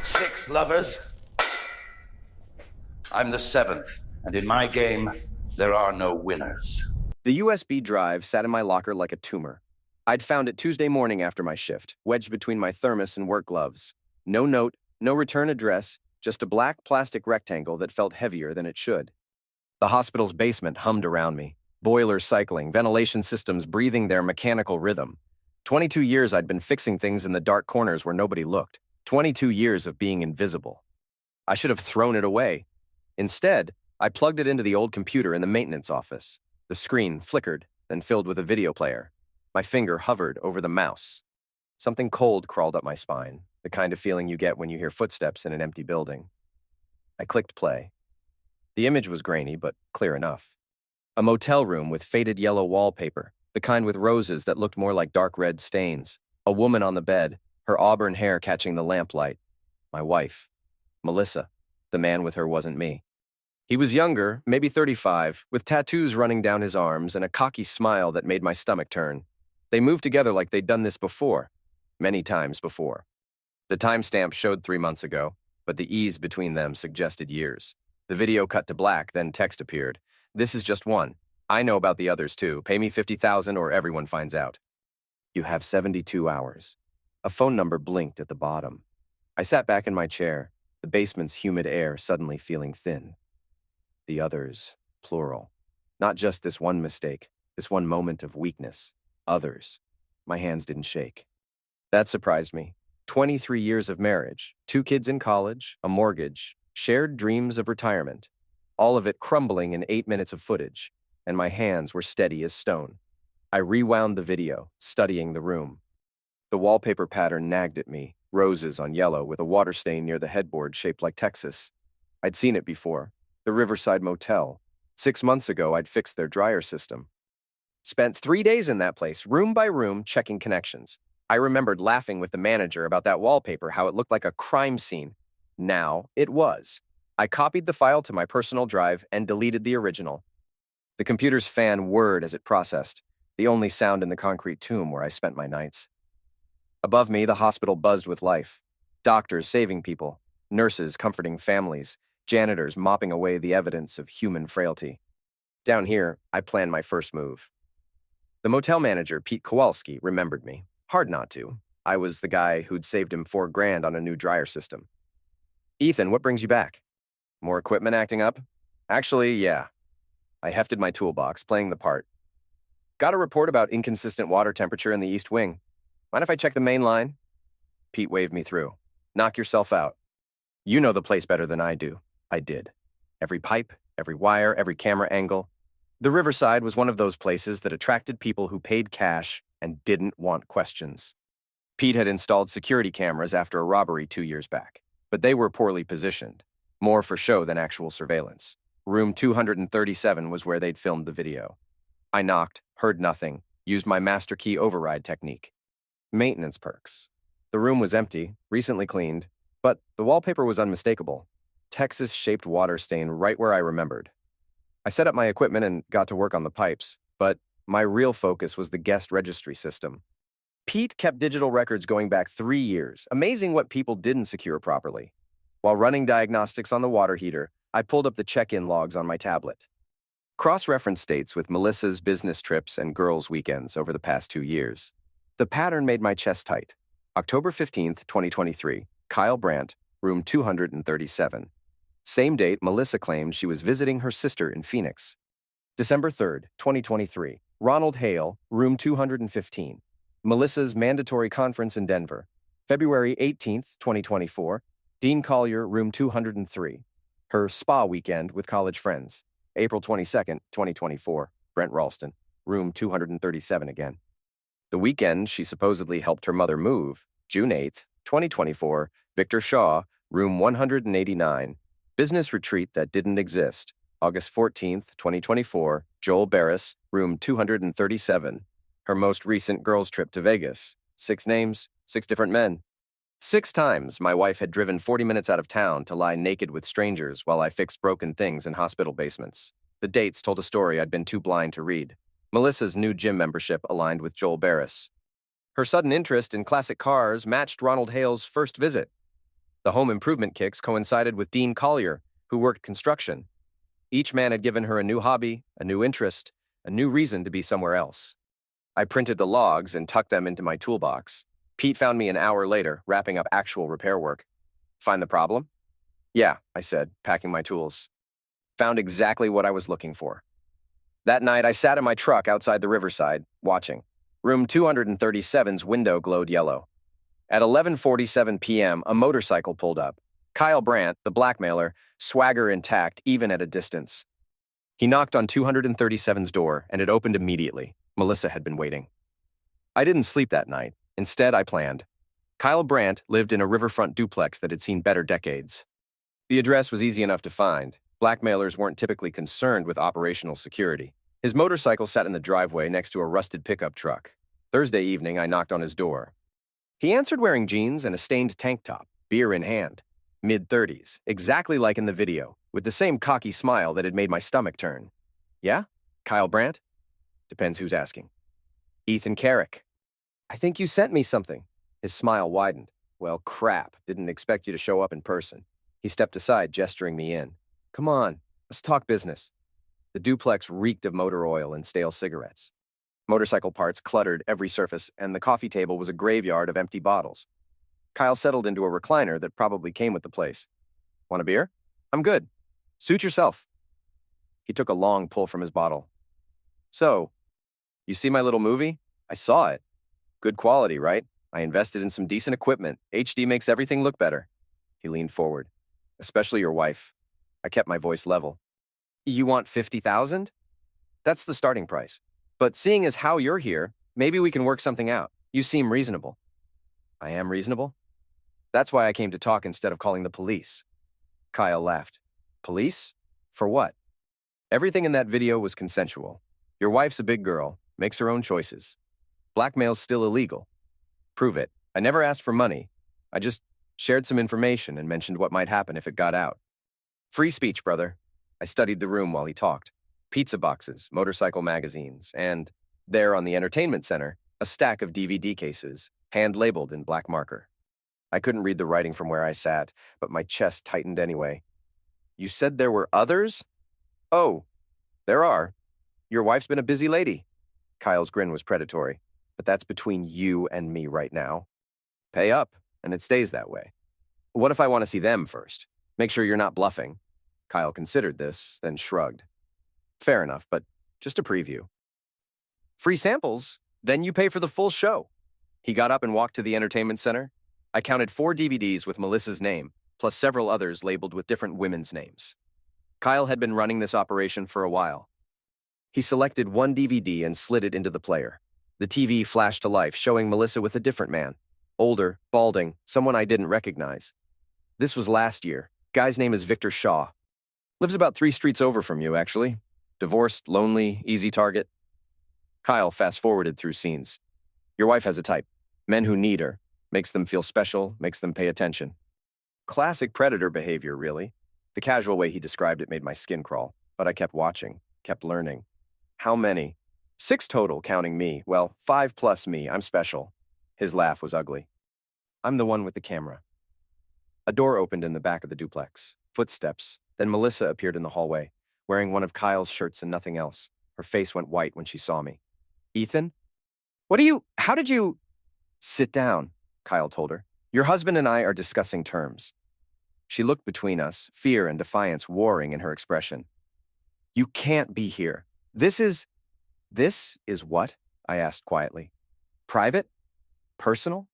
6 lovers. I'm the 7th, and in my game, there are no winners. The USB drive sat in my locker like a tumor. I'd found it Tuesday morning after my shift, wedged between my thermos and work gloves. No note, no return address, just a black plastic rectangle that felt heavier than it should. The hospital's basement hummed around me, boilers cycling, ventilation systems breathing their mechanical rhythm. 22 years I'd been fixing things in the dark corners where nobody looked. 22 years of being invisible. I should have thrown it away. Instead, I plugged it into the old computer in the maintenance office. The screen flickered, then filled with a video player. My finger hovered over the mouse. Something cold crawled up my spine, the kind of feeling you get when you hear footsteps in an empty building. I clicked play. The image was grainy, but clear enough. A motel room with faded yellow wallpaper, the kind with roses that looked more like dark red stains. A woman on the bed, her auburn hair catching the lamplight. My wife, Melissa. The man with her wasn't me. He was younger, maybe 35, with tattoos running down his arms and a cocky smile that made my stomach turn. They moved together like they'd done this before, many times before. The timestamp showed 3 months ago, but the ease between them suggested years. The video cut to black, then text appeared. This is just one. I know about the others too. Pay me $50,000 or everyone finds out. You have 72 hours. A phone number blinked at the bottom. I sat back in my chair, the basement's humid air suddenly feeling thin. The others, plural. Not just this one mistake, this one moment of weakness. Others. My hands didn't shake. That surprised me. 23 years of marriage, 2 kids in college, a mortgage, shared dreams of retirement. All of it crumbling in 8 minutes of footage, and my hands were steady as stone. I rewound the video, studying the room. The wallpaper pattern nagged at me, roses on yellow with a water stain near the headboard shaped like Texas. I'd seen it before. The Riverside Motel. 6 months ago, I'd fixed their dryer system. Spent 3 days in that place, room by room, checking connections. I remembered laughing with the manager about that wallpaper, how it looked like a crime scene. Now, it was. I copied the file to my personal drive and deleted the original. The computer's fan whirred as it processed, the only sound in the concrete tomb where I spent my nights. Above me, the hospital buzzed with life. Doctors saving people, nurses comforting families, janitors mopping away the evidence of human frailty. Down here, I planned my first move. The motel manager, Pete Kowalski, remembered me. Hard not to. I was the guy who'd saved him $4,000 on a new dryer system. Ethan, what brings you back? More equipment acting up? Actually, yeah. I hefted my toolbox, playing the part. Got a report about inconsistent water temperature in the East Wing. Mind if I check the main line? Pete waved me through. Knock yourself out. You know the place better than I do. I did. Every pipe, every wire, every camera angle. The Riverside was one of those places that attracted people who paid cash and didn't want questions. Pete had installed security cameras after a robbery 2 years back, but they were poorly positioned, more for show than actual surveillance. Room 237 was where they'd filmed the video. I knocked, heard nothing, used my master key override technique. Maintenance perks. The room was empty, recently cleaned, but the wallpaper was unmistakable. Texas-shaped water stain right where I remembered. I set up my equipment and got to work on the pipes, but my real focus was the guest registry system. Pete kept digital records going back 3 years, amazing what people didn't secure properly. While running diagnostics on the water heater, I pulled up the check-in logs on my tablet. Cross-reference dates with Melissa's business trips and girls' weekends over the past 2 years. The pattern made my chest tight. October 15th, 2023, Kyle Brandt, room 237. Same date, Melissa claimed she was visiting her sister in Phoenix. December 3rd, 2023, Ronald Hale, room 215. Melissa's mandatory conference in Denver. February 18th, 2024, Dean Collier, room 203. Her spa weekend with college friends. April 22nd, 2024, Brent Ralston, room 237 again. The weekend she supposedly helped her mother move, June 8th, 2024, Victor Shaw, room 189. Business retreat that didn't exist. August 14th, 2024, Joel Barris, room 237. Her most recent girls' trip to Vegas. 6 names, 6 different men. 6 times my wife had driven 40 minutes out of town to lie naked with strangers while I fixed broken things in hospital basements. The dates told a story I'd been too blind to read. Melissa's new gym membership aligned with Joel Barris. Her sudden interest in classic cars matched Ronald Hale's first visit. The home improvement kicks coincided with Dean Collier, who worked construction. Each man had given her a new hobby, a new interest, a new reason to be somewhere else. I printed the logs and tucked them into my toolbox. Pete found me an hour later, wrapping up actual repair work. Find the problem? Yeah, I said, packing my tools. Found exactly what I was looking for. That night, I sat in my truck outside the riverside, watching. Room 237's window glowed yellow. At 11:47 p.m., a motorcycle pulled up. Kyle Brandt, the blackmailer, swagger intact even at a distance. He knocked on 237's door, and it opened immediately. Melissa had been waiting. I didn't sleep that night. Instead, I planned. Kyle Brandt lived in a riverfront duplex that had seen better decades. The address was easy enough to find. Blackmailers weren't typically concerned with operational security. His motorcycle sat in the driveway next to a rusted pickup truck. Thursday evening, I knocked on his door. He answered wearing jeans and a stained tank top, beer in hand. Mid-30s, exactly like in the video, with the same cocky smile that had made my stomach turn. Yeah? Kyle Brandt? Depends who's asking. Ethan Carrick. I think you sent me something. His smile widened. Well, crap, didn't expect you to show up in person. He stepped aside, gesturing me in. Come on, let's talk business. The duplex reeked of motor oil and stale cigarettes. Motorcycle parts cluttered every surface, and the coffee table was a graveyard of empty bottles. Kyle settled into a recliner that probably came with the place. Want a beer? I'm good. Suit yourself. He took a long pull from his bottle. So, you see my little movie? I saw it. Good quality, right? I invested in some decent equipment. HD makes everything look better. He leaned forward. Especially your wife. I kept my voice level. You want $50,000? That's the starting price. But seeing as how you're here, maybe we can work something out. You seem reasonable. I am reasonable? That's why I came to talk instead of calling the police. Kyle laughed. Police? For what? Everything in that video was consensual. Your wife's a big girl, makes her own choices. Blackmail's still illegal. Prove it. I never asked for money. I just shared some information and mentioned what might happen if it got out. Free speech, brother. I studied the room while he talked. Pizza boxes, motorcycle magazines, and, there on the entertainment center, a stack of DVD cases, hand-labeled in black marker. I couldn't read the writing from where I sat, but my chest tightened anyway. You said there were others? Oh, there are. Your wife's been a busy lady. Kyle's grin was predatory. But that's between you and me right now. Pay up, and it stays that way. What if I want to see them first? Make sure you're not bluffing. Kyle considered this, then shrugged. Fair enough, but just a preview. Free samples? Then you pay for the full show. He got up and walked to the entertainment center. I counted 4 DVDs with Melissa's name, plus several others labeled with different women's names. Kyle had been running this operation for a while. He selected one DVD and slid it into the player. The TV flashed to life, showing Melissa with a different man. Older, balding, someone I didn't recognize. This was last year. Guy's name is Victor Shaw. Lives about 3 streets over from you, actually. Divorced, lonely, easy target. Kyle fast-forwarded through scenes. Your wife has a type. Men who need her. Makes them feel special, makes them pay attention. Classic predator behavior, really. The casual way he described it made my skin crawl, but I kept watching, kept learning. How many? 6 total, counting me. Well, 5 plus me. I'm special. His laugh was ugly. I'm the one with the camera. A door opened in the back of the duplex. Footsteps. Then Melissa appeared in the hallway, wearing one of Kyle's shirts and nothing else. Her face went white when she saw me. Ethan? How did you? Sit down, Kyle told her. Your husband and I are discussing terms. She looked between us, fear and defiance warring in her expression. You can't be here. This is what? I asked quietly. Private? Personal?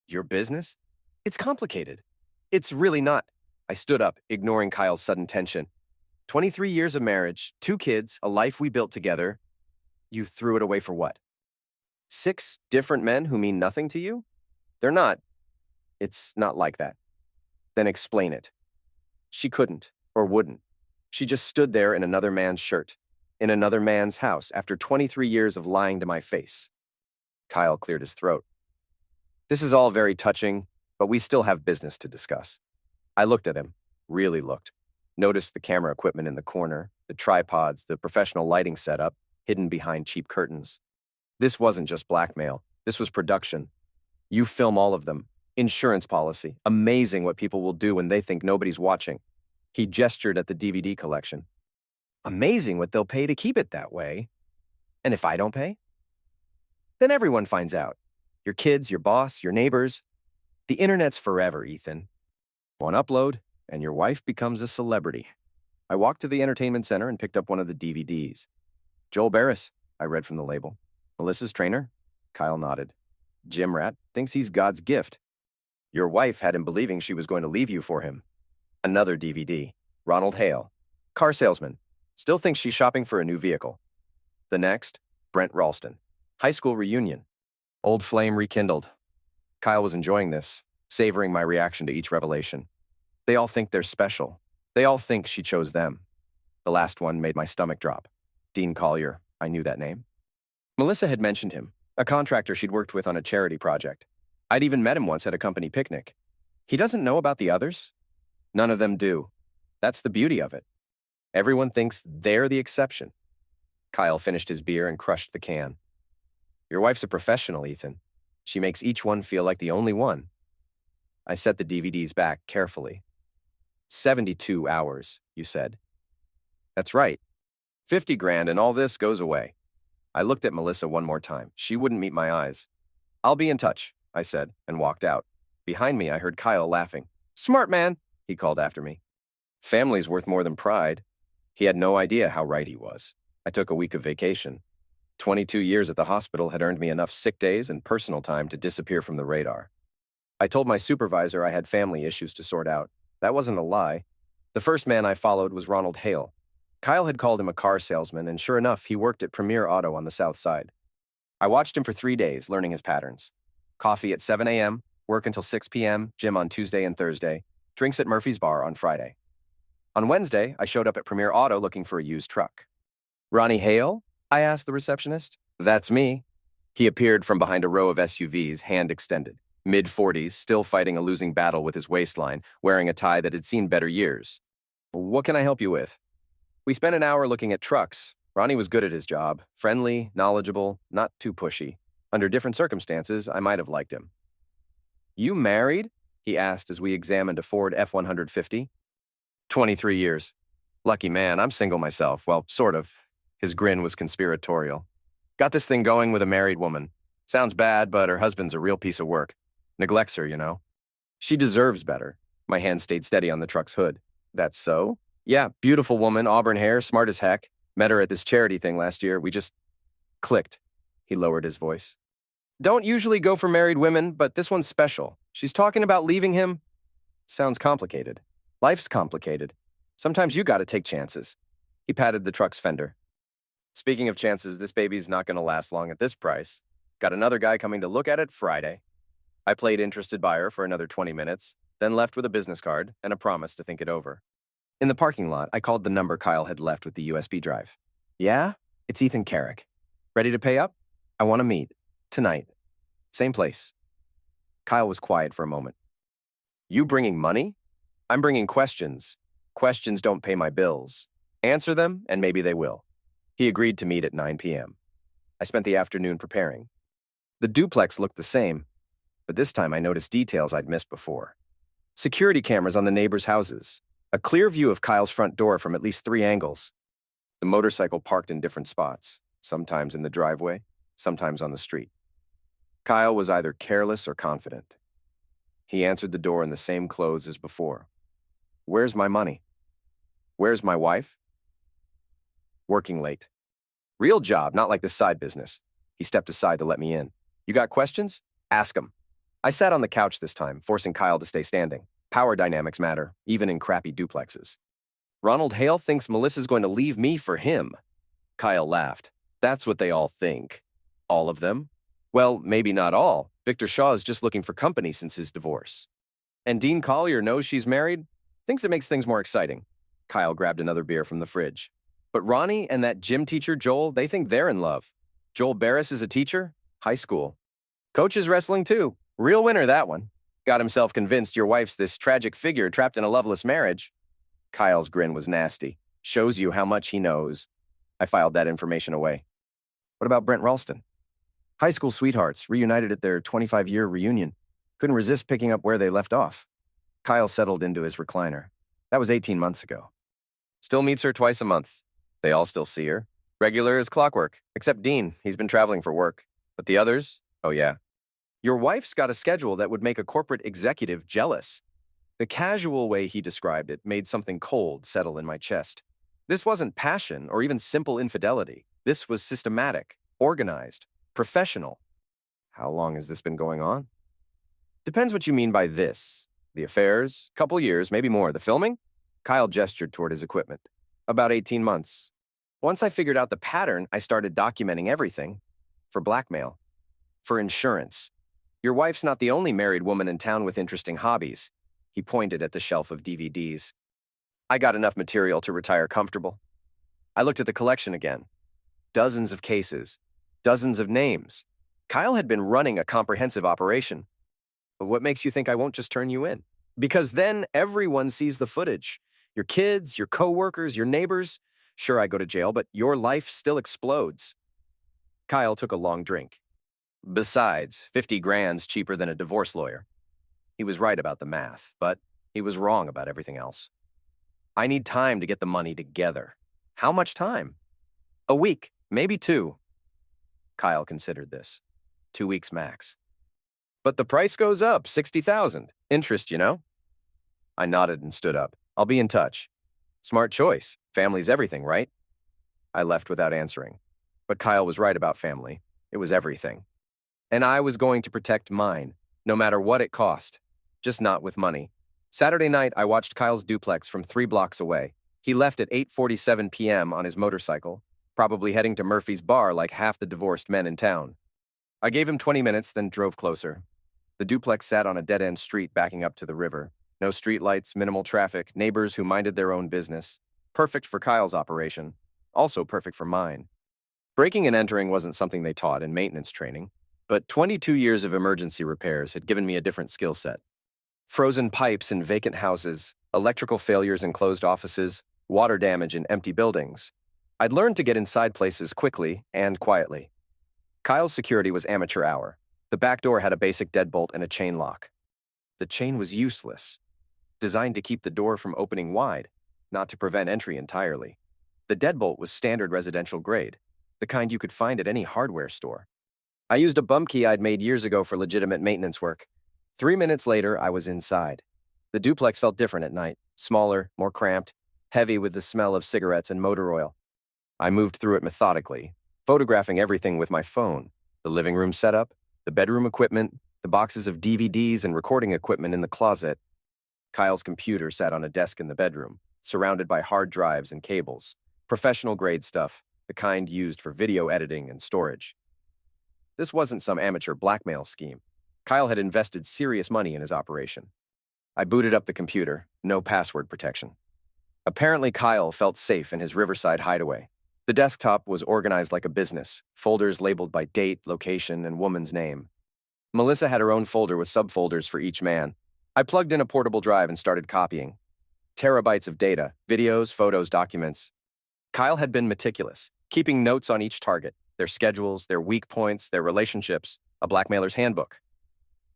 Your business? It's complicated. It's really not. I stood up, ignoring Kyle's sudden tension. 23 years of marriage, 2 kids, a life we built together. You threw it away for what? 6 different men who mean nothing to you? They're not. It's not like that. Then explain it. She couldn't, or wouldn't. She just stood there in another man's shirt, in another man's house, after 23 years of lying to my face. Kyle cleared his throat. This is all very touching, but we still have business to discuss. I looked at him, really looked. Noticed the camera equipment in the corner, the tripods, the professional lighting setup, hidden behind cheap curtains. This wasn't just blackmail. This was production. You film all of them. Insurance policy. Amazing what people will do when they think nobody's watching. He gestured at the DVD collection. Amazing what they'll pay to keep it that way. And if I don't pay? Then everyone finds out. Your kids, your boss, your neighbors. The internet's forever, Ethan. One upload, and your wife becomes a celebrity. I walked to the entertainment center and picked up one of the DVDs. Joel Barris, I read from the label. Melissa's trainer? Kyle nodded. Jim Rat thinks he's God's gift. Your wife had him believing she was going to leave you for him. Another DVD. Ronald Hale. Car salesman. Still thinks she's shopping for a new vehicle. The next, Brent Ralston. High school reunion. Old flame rekindled. Kyle was enjoying this, savoring my reaction to each revelation. They all think they're special. They all think she chose them. The last one made my stomach drop. Dean Collier. I knew that name. Melissa had mentioned him, a contractor she'd worked with on a charity project. I'd even met him once at a company picnic. He doesn't know about the others? None of them do. That's the beauty of it. Everyone thinks they're the exception. Kyle finished his beer and crushed the can. Your wife's a professional, Ethan. She makes each one feel like the only one. I set the DVDs back carefully. 72 hours, you said. That's right. 50 grand and all this goes away. I looked at Melissa one more time. She wouldn't meet my eyes. I'll be in touch, I said, and walked out. Behind me, I heard Kyle laughing. Smart man, he called after me. Family's worth more than pride. He had no idea how right he was. I took a week of vacation. 22 years at the hospital had earned me enough sick days and personal time to disappear from the radar. I told my supervisor I had family issues to sort out. That wasn't a lie. The first man I followed was Ronald Hale. Kyle had called him a car salesman, and sure enough, he worked at Premier Auto on the South Side. I watched him for 3 days, learning his patterns. Coffee at 7 a.m., work until 6 p.m., gym on Tuesday and Thursday, drinks at Murphy's Bar on Friday. On Wednesday, I showed up at Premier Auto looking for a used truck. Ronnie Hale? I asked the receptionist. That's me. He appeared from behind a row of SUVs, hand extended. Mid-40s, still fighting a losing battle with his waistline, wearing a tie that had seen better years. What can I help you with? We spent an hour looking at trucks. Ronnie was good at his job, friendly, knowledgeable, not too pushy. Under different circumstances, I might have liked him. You married? He asked as we examined a Ford F-150. 23 years. Lucky man, I'm single myself. Well, sort of. His grin was conspiratorial. Got this thing going with a married woman. Sounds bad, but her husband's a real piece of work. Neglects her, you know. She deserves better. My hand stayed steady on the truck's hood. That's so? Yeah, beautiful woman, auburn hair, smart as heck. Met her at this charity thing last year. We just clicked. He lowered his voice. Don't usually go for married women, but this one's special. She's talking about leaving him. Sounds complicated. Life's complicated. Sometimes you gotta take chances. He patted the truck's fender. Speaking of chances, this baby's not gonna last long at this price. Got another guy coming to look at it Friday. I played interested buyer for another 20 minutes, then left with a business card and a promise to think it over. In the parking lot, I called the number Kyle had left with the USB drive. Yeah? It's Ethan Carrick. Ready to pay up? I want to meet. Tonight. Same place. Kyle was quiet for a moment. You bringing money? I'm bringing questions. Questions don't pay my bills. Answer them, and maybe they will. He agreed to meet at 9 p.m. I spent the afternoon preparing. The duplex looked the same, but this time I noticed details I'd missed before. Security cameras on the neighbors' houses. A clear view of Kyle's front door from at least 3 angles. The motorcycle parked in different spots, sometimes in the driveway, sometimes on the street. Kyle was either careless or confident. He answered the door in the same clothes as before. Where's my money? Where's my wife? Working late. Real job, not like this side business. He stepped aside to let me in. You got questions? Ask 'em. I sat on the couch this time, forcing Kyle to stay standing. Power dynamics matter, even in crappy duplexes. Ronald Hale thinks Melissa's going to leave me for him. Kyle laughed. That's what they all think. All of them? Well, maybe not all. Victor Shaw is just looking for company since his divorce. And Dean Collier knows she's married? Thinks it makes things more exciting. Kyle grabbed another beer from the fridge. But Ronnie and that gym teacher, Joel, they think they're in love. Joel Barris is a teacher? High school. Coaches wrestling too. Real winner, that one. Got himself convinced your wife's this tragic figure trapped in a loveless marriage. Kyle's grin was nasty. Shows you how much he knows. I filed that information away. What about Brent Ralston? High school sweethearts, reunited at their 25-year reunion. Couldn't resist picking up where they left off. Kyle settled into his recliner. That was 18 months ago. Still meets her twice a month. They all still see her. Regular as clockwork, except Dean. He's been traveling for work. But the others? Oh yeah. Your wife's got a schedule that would make a corporate executive jealous. The casual way he described it made something cold settle in my chest. This wasn't passion or even simple infidelity. This was systematic, organized, professional. How long has this been going on? Depends what you mean by this. The affairs? Couple years, maybe more. The filming? Kyle gestured toward his equipment. About 18 months. Once I figured out the pattern, I started documenting everything. For blackmail. For insurance. Your wife's not the only married woman in town with interesting hobbies. He pointed at the shelf of DVDs. I got enough material to retire comfortable. I looked at the collection again. Dozens of cases. Dozens of names. Kyle had been running a comprehensive operation. But what makes you think I won't just turn you in? Because then everyone sees the footage. Your kids, your coworkers, your neighbors. Sure, I go to jail, but your life still explodes. Kyle took a long drink. Besides, 50 grand's cheaper than a divorce lawyer. He was right about the math, but he was wrong about everything else. I need time to get the money together. How much time? A week, maybe 2. Kyle considered this. 2 weeks max. But the price goes up, $60,000. Interest, you know? I nodded and stood up. I'll be in touch. Smart choice. Family's everything, right? I left without answering. But Kyle was right about family. It was everything. And I was going to protect mine, no matter what it cost. Just not with money. Saturday night, I watched Kyle's duplex from 3 blocks away. He left at 8:47 p.m. on his motorcycle, probably heading to Murphy's bar like half the divorced men in town. I gave him 20 minutes, then drove closer. The duplex sat on a dead-end street backing up to the river. No streetlights, minimal traffic, neighbors who minded their own business. Perfect for Kyle's operation. Also perfect for mine. Breaking and entering wasn't something they taught in maintenance training, but 22 years of emergency repairs had given me a different skill set. Frozen pipes in vacant houses, electrical failures in closed offices, water damage in empty buildings. I'd learned to get inside places quickly and quietly. Kyle's security was amateur hour. The back door had a basic deadbolt and a chain lock. The chain was useless, designed to keep the door from opening wide, not to prevent entry entirely. The deadbolt was standard residential grade, the kind you could find at any hardware store. I used a bump key I'd made years ago for legitimate maintenance work. 3 minutes later, I was inside. The duplex felt different at night, smaller, more cramped, heavy with the smell of cigarettes and motor oil. I moved through it methodically, photographing everything with my phone, the living room setup, the bedroom equipment, the boxes of DVDs and recording equipment in the closet. Kyle's computer sat on a desk in the bedroom, surrounded by hard drives and cables, professional-grade stuff, the kind used for video editing and storage. This wasn't some amateur blackmail scheme. Kyle had invested serious money in his operation. I booted up the computer, no password protection. Apparently, Kyle felt safe in his Riverside hideaway. The desktop was organized like a business, folders labeled by date, location, and woman's name. Melissa had her own folder with subfolders for each man. I plugged in a portable drive and started copying. Terabytes of data, videos, photos, documents. Kyle had been meticulous, keeping notes on each target, their schedules, their weak points, their relationships, a blackmailer's handbook.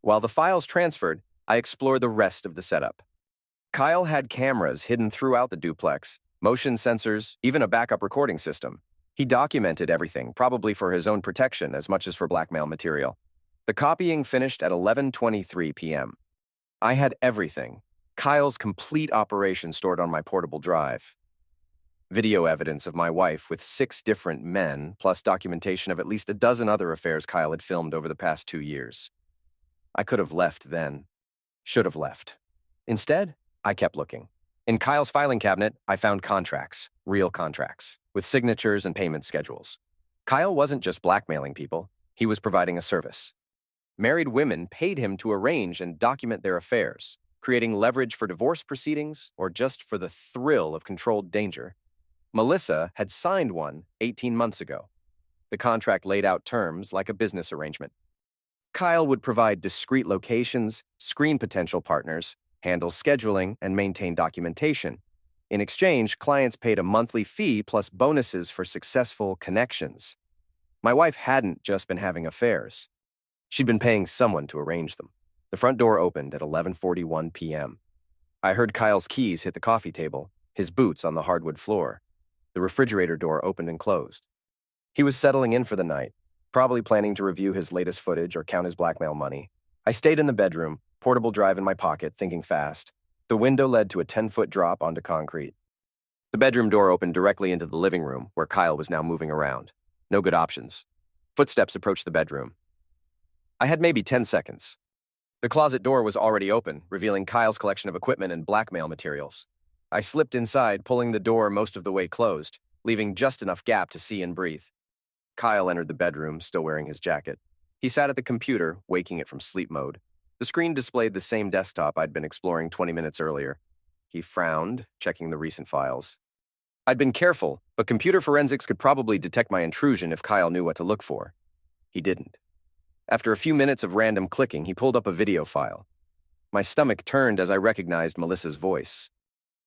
While the files transferred, I explored the rest of the setup. Kyle had cameras hidden throughout the duplex, motion sensors, even a backup recording system. He documented everything, probably for his own protection as much as for blackmail material. The copying finished at 11:23 p.m. I had everything. Kyle's complete operation stored on my portable drive. Video evidence of my wife with 6 different men, plus documentation of at least a dozen other affairs Kyle had filmed over the past 2 years. I could have left then. Should have left. Instead, I kept looking. In Kyle's filing cabinet, I found contracts, real contracts, with signatures and payment schedules. Kyle wasn't just blackmailing people, he was providing a service. Married women paid him to arrange and document their affairs, creating leverage for divorce proceedings or just for the thrill of controlled danger. Melissa had signed one 18 months ago. The contract laid out terms like a business arrangement. Kyle would provide discrete locations, screen potential partners, handle scheduling, and maintain documentation. In exchange, clients paid a monthly fee plus bonuses for successful connections. My wife hadn't just been having affairs. She'd been paying someone to arrange them. The front door opened at 11:41 p.m. I heard Kyle's keys hit the coffee table, his boots on the hardwood floor. The refrigerator door opened and closed. He was settling in for the night, probably planning to review his latest footage or count his blackmail money. I stayed in the bedroom, portable drive in my pocket, thinking fast. The window led to a 10-foot drop onto concrete. The bedroom door opened directly into the living room, where Kyle was now moving around. No good options. Footsteps approached the bedroom. I had maybe 10 seconds. The closet door was already open, revealing Kyle's collection of equipment and blackmail materials. I slipped inside, pulling the door most of the way closed, leaving just enough gap to see and breathe. Kyle entered the bedroom, still wearing his jacket. He sat at the computer, waking it from sleep mode. The screen displayed the same desktop I'd been exploring 20 minutes earlier. He frowned, checking the recent files. I'd been careful, but computer forensics could probably detect my intrusion if Kyle knew what to look for. He didn't. After a few minutes of random clicking, he pulled up a video file. My stomach turned as I recognized Melissa's voice.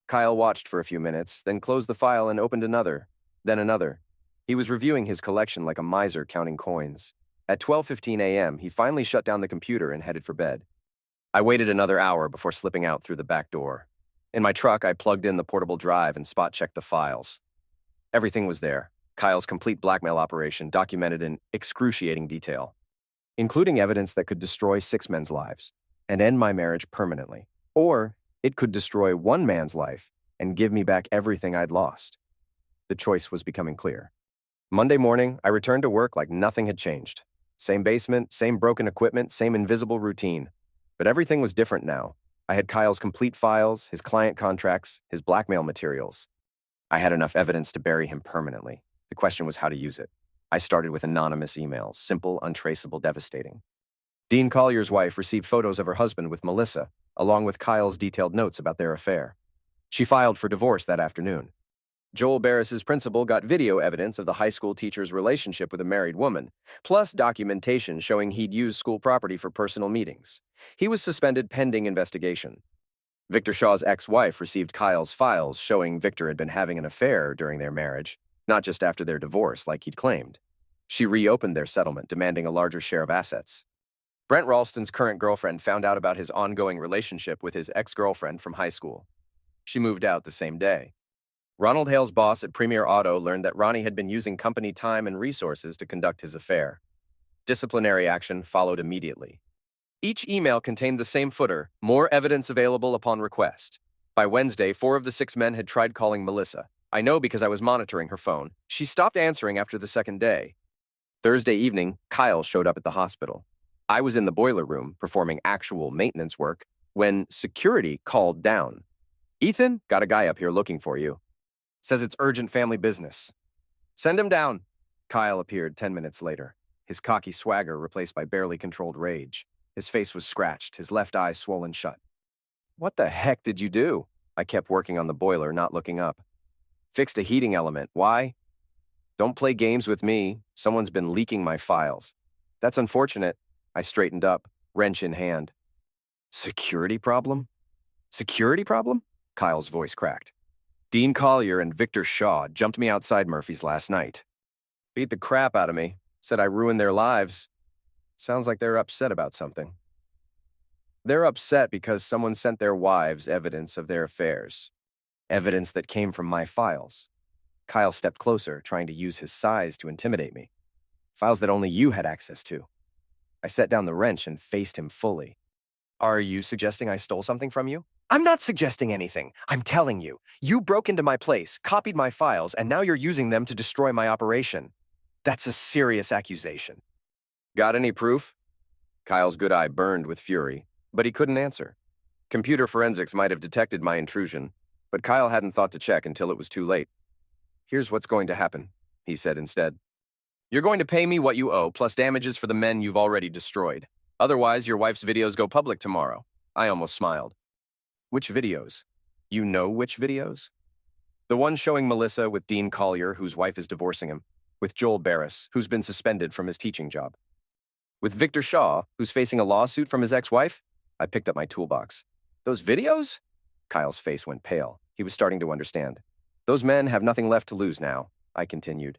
Kyle watched for a few minutes, then closed the file and opened another, then another. He was reviewing his collection like a miser counting coins. At 12:15 a.m., he finally shut down the computer and headed for bed. I waited another hour before slipping out through the back door. In my truck, I plugged in the portable drive and spot-checked the files. Everything was there. Kyle's complete blackmail operation documented in excruciating detail, including evidence that could destroy 6 men's lives and end my marriage permanently. Or it could destroy 1 man's life and give me back everything I'd lost. The choice was becoming clear. Monday morning, I returned to work like nothing had changed. Same basement, same broken equipment, same invisible routine. But everything was different now. I had Kyle's complete files, his client contracts, his blackmail materials. I had enough evidence to bury him permanently. The question was how to use it. I started with anonymous emails, simple, untraceable, devastating. Dean Collier's wife received photos of her husband with Melissa, along with Kyle's detailed notes about their affair. She filed for divorce that afternoon. Joel Barris's principal got video evidence of the high school teacher's relationship with a married woman, plus documentation showing he'd used school property for personal meetings. He was suspended pending investigation. Victor Shaw's ex-wife received Kyle's files showing Victor had been having an affair during their marriage, not just after their divorce like he'd claimed. She reopened their settlement, demanding a larger share of assets. Brent Ralston's current girlfriend found out about his ongoing relationship with his ex-girlfriend from high school. She moved out the same day. Ronald Hale's boss at Premier Auto learned that Ronnie had been using company time and resources to conduct his affair. Disciplinary action followed immediately. Each email contained the same footer, more evidence available upon request. By Wednesday, 4 of the 6 men had tried calling Melissa. I know because I was monitoring her phone. She stopped answering after the second day. Thursday evening, Kyle showed up at the hospital. I was in the boiler room performing actual maintenance work when security called down. "Ethan, got a guy up here looking for you. Says it's urgent family business." "Send him down." Kyle appeared 10 minutes later, his cocky swagger replaced by barely controlled rage. His face was scratched, his left eye swollen shut. "What the heck did you do?" I kept working on the boiler, not looking up. "Fixed a heating element. Why?" "Don't play games with me. Someone's been leaking my files." "That's unfortunate." I straightened up, wrench in hand. "Security problem?" "Security problem?" Kyle's voice cracked. "Dean Collier and Victor Shaw jumped me outside Murphy's last night. Beat the crap out of me. Said I ruined their lives. Sounds like they're upset about something." "They're upset because someone sent their wives evidence of their affairs. Evidence that came from my files." Kyle stepped closer, trying to use his size to intimidate me. "Files that only you had access to." I set down the wrench and faced him fully. "Are you suggesting I stole something from you?" "I'm not suggesting anything. I'm telling you. You broke into my place, copied my files, and now you're using them to destroy my operation. That's a serious accusation." "Got any proof?" Kyle's good eye burned with fury, but he couldn't answer. Computer forensics might have detected my intrusion, but Kyle hadn't thought to check until it was too late. "Here's what's going to happen," he said instead. "You're going to pay me what you owe, plus damages for the men you've already destroyed. Otherwise, your wife's videos go public tomorrow." I almost smiled. "Which videos?" "You know which videos?" "The one showing Melissa with Dean Collier, whose wife is divorcing him, with Joel Barris, who's been suspended from his teaching job, with Victor Shaw, who's facing a lawsuit from his ex-wife." I picked up my toolbox. "Those videos?" Kyle's face went pale. He was starting to understand. "Those men have nothing left to lose now," I continued.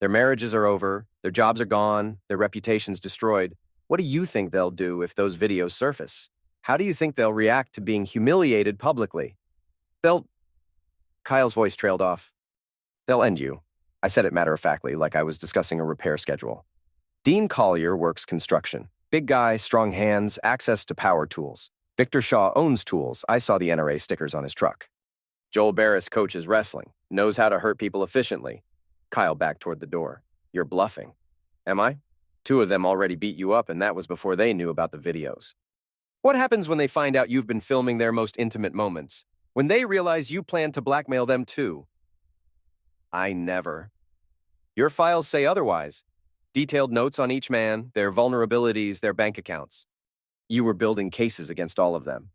"Their marriages are over, their jobs are gone, their reputations destroyed. What do you think they'll do if those videos surface? How do you think they'll react to being humiliated publicly? They'll... Kyle's voice trailed off. They'll end you. I said it matter-of-factly, like I was discussing a repair schedule. Dean Collier works construction. Big guy, strong hands, access to power tools. Victor Shaw owns tools. I saw the NRA stickers on his truck. Joel Barris coaches wrestling, knows how to hurt people efficiently. Kyle backed toward the door. You're bluffing. Am I? 2 of them already beat you up, and that was before they knew about the videos. What happens when they find out you've been filming their most intimate moments? When they realize you plan to blackmail them too? I never. Your files say otherwise. Detailed notes on each man, their vulnerabilities, their bank accounts. You were building cases against all of them.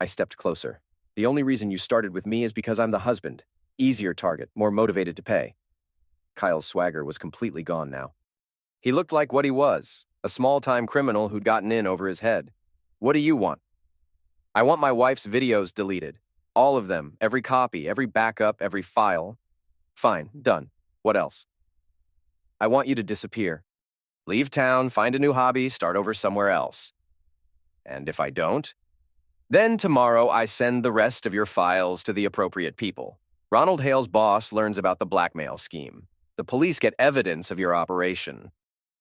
I stepped closer. The only reason you started with me is because I'm the husband. Easier target, more motivated to pay. Kyle's swagger was completely gone now. He looked like what he was, a small-time criminal who'd gotten in over his head. What do you want? I want my wife's videos deleted. All of them, every copy, every backup, every file. Fine, done. What else? I want you to disappear. Leave town, find a new hobby, start over somewhere else. And if I don't? Then tomorrow I send the rest of your files to the appropriate people. Ronald Hale's boss learns about the blackmail scheme. The police get evidence of your operation.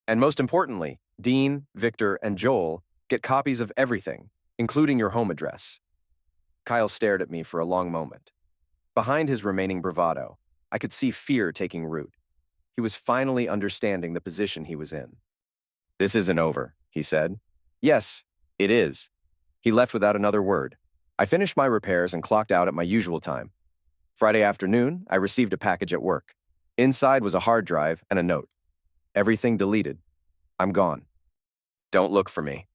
And most importantly, Dean, Victor, and Joel get copies of everything, including your home address. Kyle stared at me for a long moment. Behind his remaining bravado, I could see fear taking root. He was finally understanding the position he was in. This isn't over, he said. Yes, it is. He left without another word. I finished my repairs and clocked out at my usual time. Friday afternoon, I received a package at work. Inside was a hard drive and a note. Everything deleted. I'm gone. Don't look for me.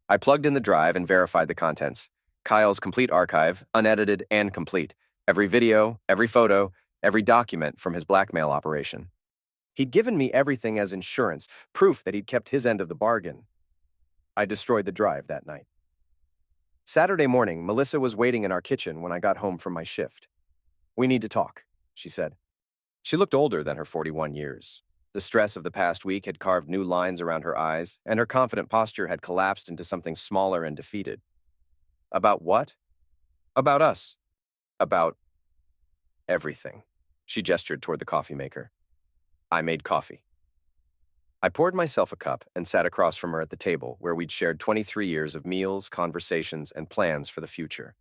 I plugged in the drive and verified the contents. Kyle's complete archive, unedited and complete. Every video, every photo, every document from his blackmail operation. He'd given me everything as insurance, proof that he'd kept his end of the bargain. I destroyed the drive that night. Saturday morning, Melissa was waiting in our kitchen when I got home from my shift. We need to talk, she said. She looked older than her 41 years. The stress of the past week had carved new lines around her eyes, and her confident posture had collapsed into something smaller and defeated. About what? About us. About everything. She gestured toward the coffee maker. I made coffee. I poured myself a cup and sat across from her at the table where we'd shared 23 years of meals, conversations, and plans for the future.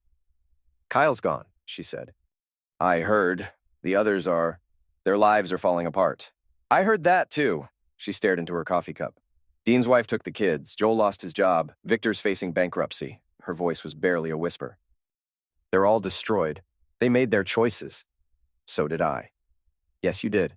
Kyle's gone, she said. I heard. The others are. Their lives are falling apart. I heard that, too. She stared into her coffee cup. Dean's wife took the kids. Joel lost his job. Victor's facing bankruptcy. Her voice was barely a whisper. They're all destroyed. They made their choices. So did I. Yes, you did.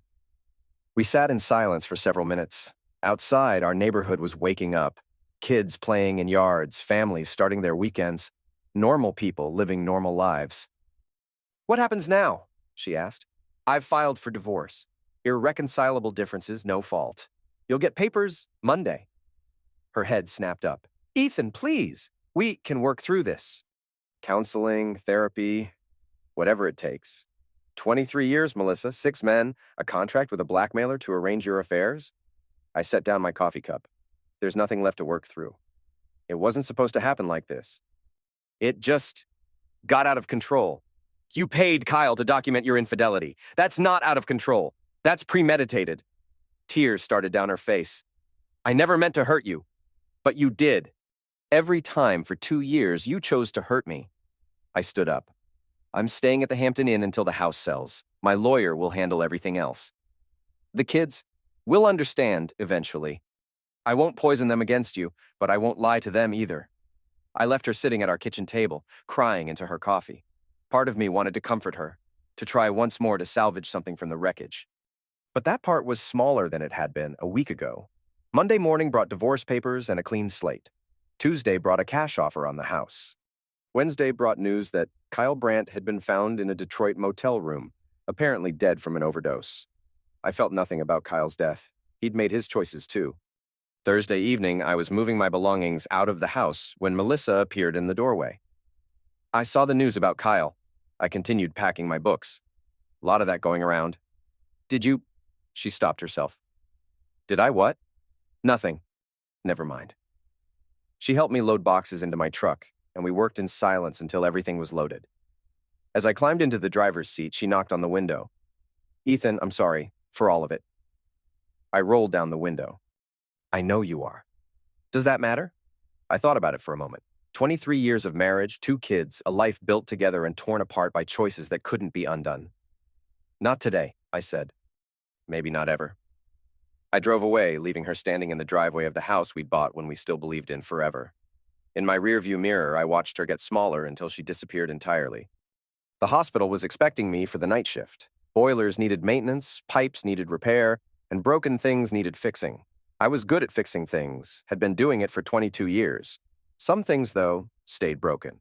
We sat in silence for several minutes. Outside, our neighborhood was waking up. Kids playing in yards, families starting their weekends, normal people living normal lives. What happens now? She asked. I've filed for divorce. Irreconcilable differences, no fault. You'll get papers Monday. Her head snapped up. Ethan, please. We can work through this. Counseling, therapy, whatever it takes. 23 years, Melissa, 6 men, a contract with a blackmailer to arrange your affairs? I set down my coffee cup. There's nothing left to work through. It wasn't supposed to happen like this. It just got out of control. You paid Kyle to document your infidelity. That's not out of control. That's premeditated. Tears started down her face. I never meant to hurt you, but you did. Every time for 2 years, you chose to hurt me. I stood up. I'm staying at the Hampton Inn until the house sells. My lawyer will handle everything else. The kids will understand eventually. I won't poison them against you, but I won't lie to them either. I left her sitting at our kitchen table, crying into her coffee. Part of me wanted to comfort her, to try once more to salvage something from the wreckage. But that part was smaller than it had been a week ago. Monday morning brought divorce papers and a clean slate. Tuesday brought a cash offer on the house. Wednesday brought news that Kyle Brandt had been found in a Detroit motel room, apparently dead from an overdose. I felt nothing about Kyle's death. He'd made his choices too. Thursday evening, I was moving my belongings out of the house when Melissa appeared in the doorway. I saw the news about Kyle. I continued packing my books. A lot of that going around. Did you... She stopped herself. Did I what? Nothing. Never mind. She helped me load boxes into my truck, and we worked in silence until everything was loaded. As I climbed into the driver's seat, she knocked on the window. Ethan, I'm sorry for all of it. I rolled down the window. I know you are. Does that matter? I thought about it for a moment. 23 years of marriage, 2 kids, a life built together and torn apart by choices that couldn't be undone. Not today, I said. Maybe not ever. I drove away, leaving her standing in the driveway of the house we'd bought when we still believed in forever. In my rearview mirror, I watched her get smaller until she disappeared entirely. The hospital was expecting me for the night shift. Boilers needed maintenance, pipes needed repair, and broken things needed fixing. I was good at fixing things, had been doing it for 22 years. Some things, though, stayed broken.